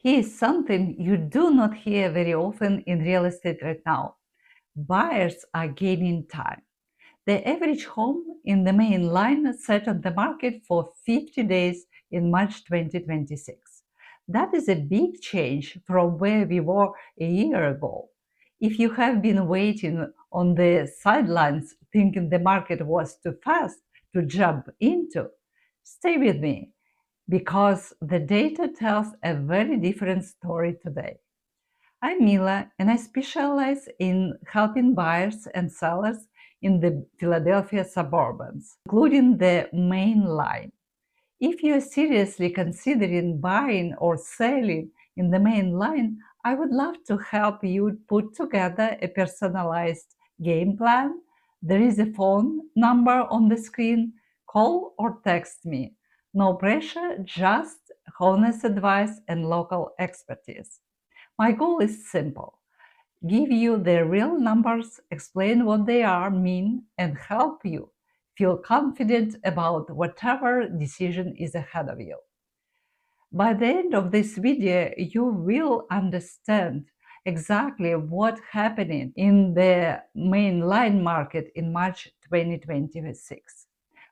Here's something you do not hear very often in real estate right now. Buyers are gaining time. The average home in the main line sat on the market for 50 days in March 2026. That is a big change from where we were a year ago. If you have been waiting on the sidelines thinking the market was too fast to jump into, stay with me because the data tells a very different story today. I'm Mila, and I specialize in helping buyers and sellers in the Philadelphia suburbs, including the main line. If you are seriously considering buying or selling in the main line, I would love to help you put together a personalized game plan. There is a phone number on the screen. Call or text me. No pressure, just honest advice and local expertise. My goal is simple: give you the real numbers, explain what they are, mean, and help you feel confident about whatever decision is ahead of you. By the end of this video, you will understand exactly what happened in the mainline market in March 2026,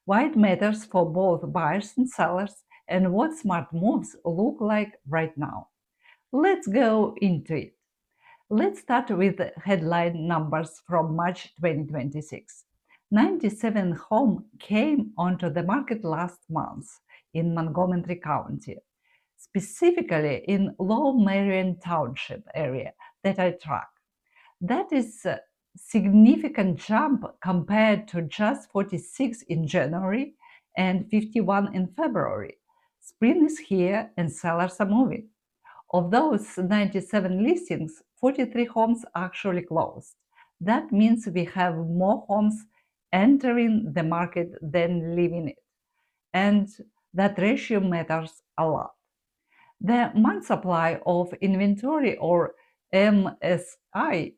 why it matters for both buyers and sellers, and what smart moves look like right now. Let's go into it. Let's start with the headline numbers from March 2026. 97 homes came onto the market last month in Montgomery County, specifically in Lower Merion Township area that I track. That is a significant jump compared to just 46 in January and 51 in February. Spring is here and sellers are moving. Of those 97 listings, 43 homes actually closed. That means we have more homes entering the market than leaving it. And that ratio matters a lot. The month supply of inventory, or MSI,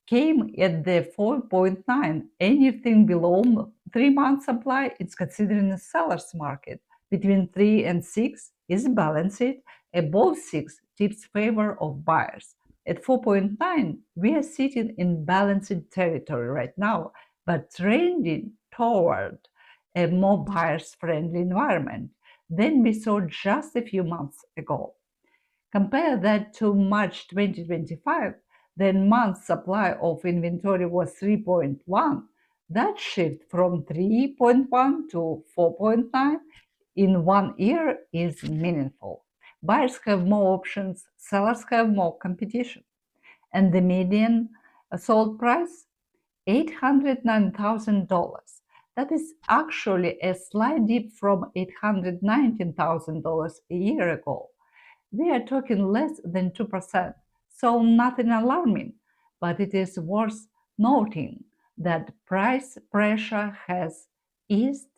came at the 4.9. Anything below 3 months supply is considered a seller's market. Between 3 and 6 is balanced. Above 6 tips favor of buyers. At 4.9, we are sitting in balanced territory right now, but trending toward a more buyers-friendly environment than we saw just a few months ago. Compare that to March 2025, then month supply of inventory was 3.1. That shift from 3.1 to 4.9 in 1 year is meaningful. Buyers have more options, sellers have more competition. And the median sold price? $809,000. That is actually a slight dip from $819,000 a year ago. We are talking less than 2%, so nothing alarming, but it is worth noting that price pressure has eased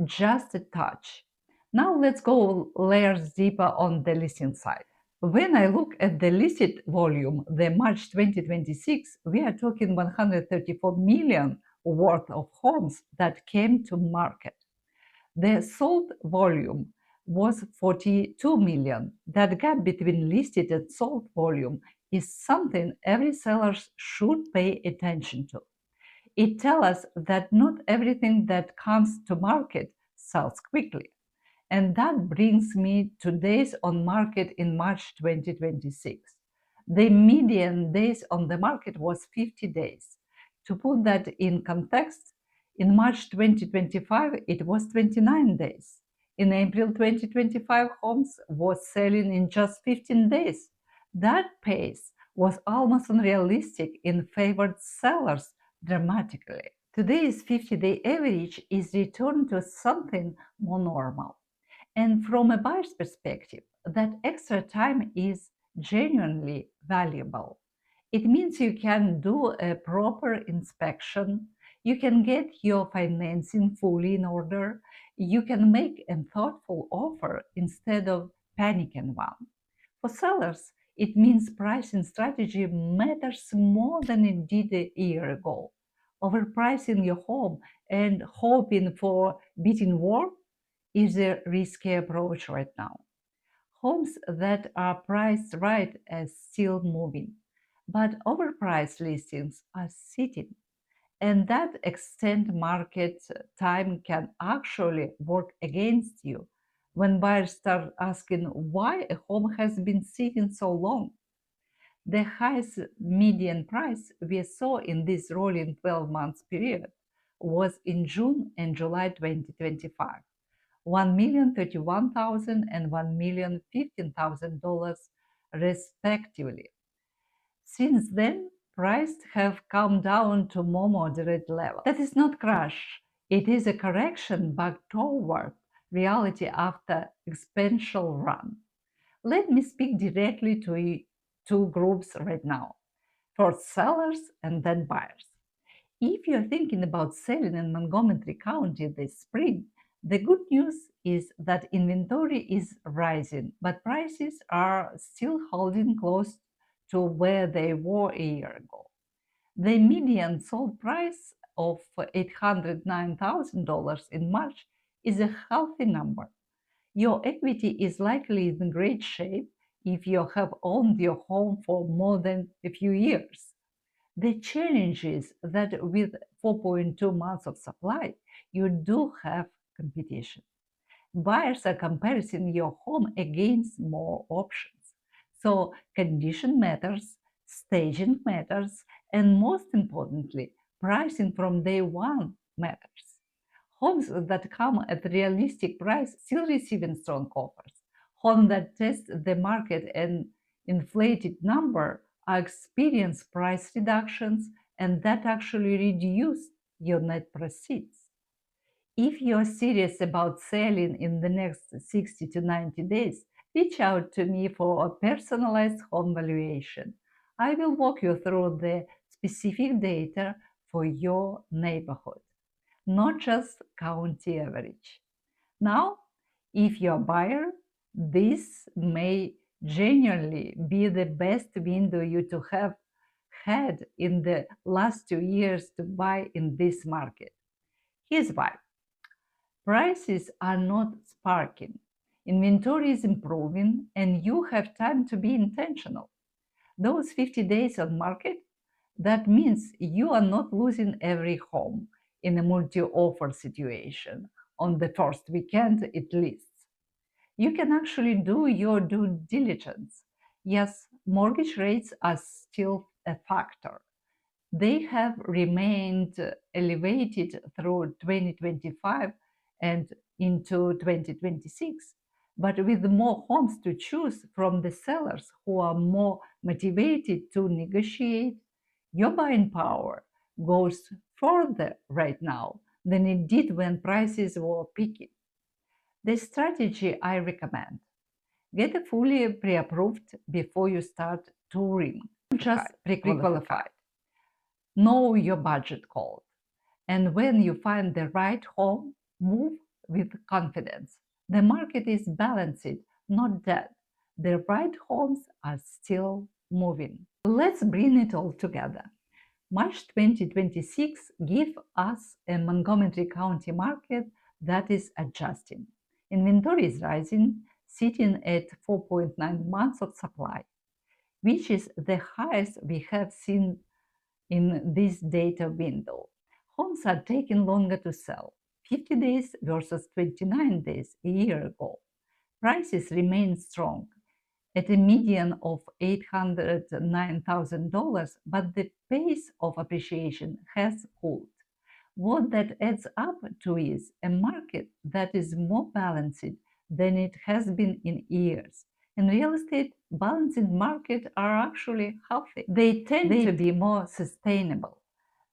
just a touch. Now let's go layers deeper on the listing side. When I look at the listed volume, the March 2026, we are talking 134 million worth of homes that came to market. The sold volume was 42 million. That gap between listed and sold volume is something every seller should pay attention to. It tells us that not everything that comes to market sells quickly. And that brings me to days on market in March 2026. The median days on the market was 50 days. To put that in context, in March 2025, it was 29 days. In April 2025, homes was selling in just 15 days. That pace was almost unrealistic and favored sellers dramatically. Today's 50-day average is returned to something more normal. And from a buyer's perspective, that extra time is genuinely valuable. It means you can do a proper inspection, you can get your financing fully in order, you can make a thoughtful offer instead of panicking one. For sellers, it means pricing strategy matters more than it did a year ago. Overpricing your home and hoping for beating war is a risky approach right now. Homes that are priced right are still moving, but overpriced listings are sitting. And that extended market time can actually work against you when buyers start asking why a home has been sitting so long. The highest median price we saw in this rolling 12 months period was in June and July 2025, $1,031,000 and $1,015,000 respectively. Since then, prices have come down to more moderate levels. That is not crash. It is a correction back toward reality after exponential run. Let me speak directly to two groups right now. First sellers and then buyers. If you're thinking about selling in Montgomery County this spring, the good news is that inventory is rising, but prices are still holding close to where they were a year ago. The median sold price of $809,000 in March is a healthy number. Your equity is likely in great shape if you have owned your home for more than a few years. The challenge is that with 4.2 months of supply, you do have competition. Buyers are comparing your home against more options. So condition matters, staging matters, and most importantly, pricing from day one matters. Homes that come at realistic price still receiving strong offers. Homes that test the market and inflated number are experience price reductions and that actually reduce your net proceeds. If you're serious about selling in the next 60 to 90 days, reach out to me for a personalized home valuation. I will walk you through the specific data for your neighborhood, not just county average. Now, if you're a buyer, this may genuinely be the best window you to have had in the last 2 years to buy in this market. Here's why. Prices are not sparking. Inventory is improving and you have time to be intentional. Those 50 days on market, that means you are not losing every home in a multi-offer situation on the first weekend at least. You can actually do your due diligence. Yes, mortgage rates are still a factor. They have remained elevated through 2025 and into 2026. But with more homes to choose from the sellers who are more motivated to negotiate, your buying power goes further right now than it did when prices were peaking. The strategy I recommend: get a fully pre approved before you start touring, just pre qualified. Know your budget code. And when you find the right home, move with confidence. The market is balanced, not dead. The right homes are still moving. Let's bring it all together. March 2026 gives us a Montgomery County market that is adjusting. Inventory is rising, sitting at 4.9 months of supply, which is the highest we have seen in this data window. Homes are taking longer to sell, 50 days versus 29 days a year ago. Prices remain strong at a median of $809,000, but the pace of appreciation has cooled. What that adds up to is a market that is more balanced than it has been in years. In real estate, balancing markets are actually healthy. They tend to be more sustainable.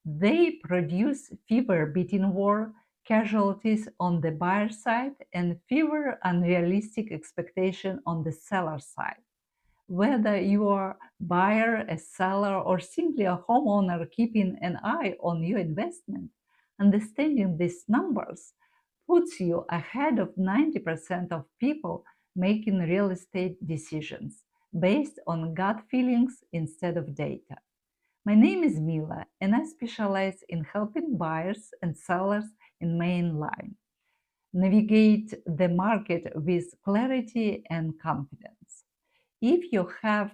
They produce fewer bidding war casualties on the buyer side and fewer unrealistic expectations on the seller side. Whether you are a buyer, a seller, or simply a homeowner keeping an eye on your investment, understanding these numbers puts you ahead of 90% of people making real estate decisions based on gut feelings instead of data. My name is Mila, and I specialize in helping buyers and sellers in mainline. navigate the market with clarity and confidence. If you have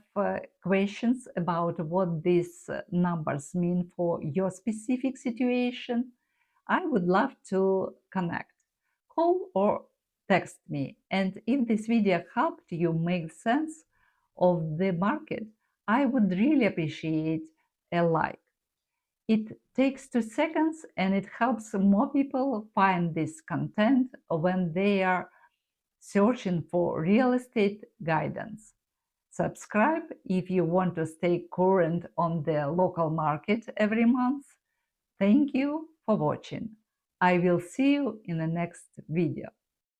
questions about what these numbers mean for your specific situation, I would love to connect. Call or text me. And if this video helped you make sense of the market, I would really appreciate a like. It takes 2 seconds and it helps more people find this content when they are searching for real estate guidance. Subscribe if you want to stay current on the local market every month. Thank you for watching. I will see you in the next video.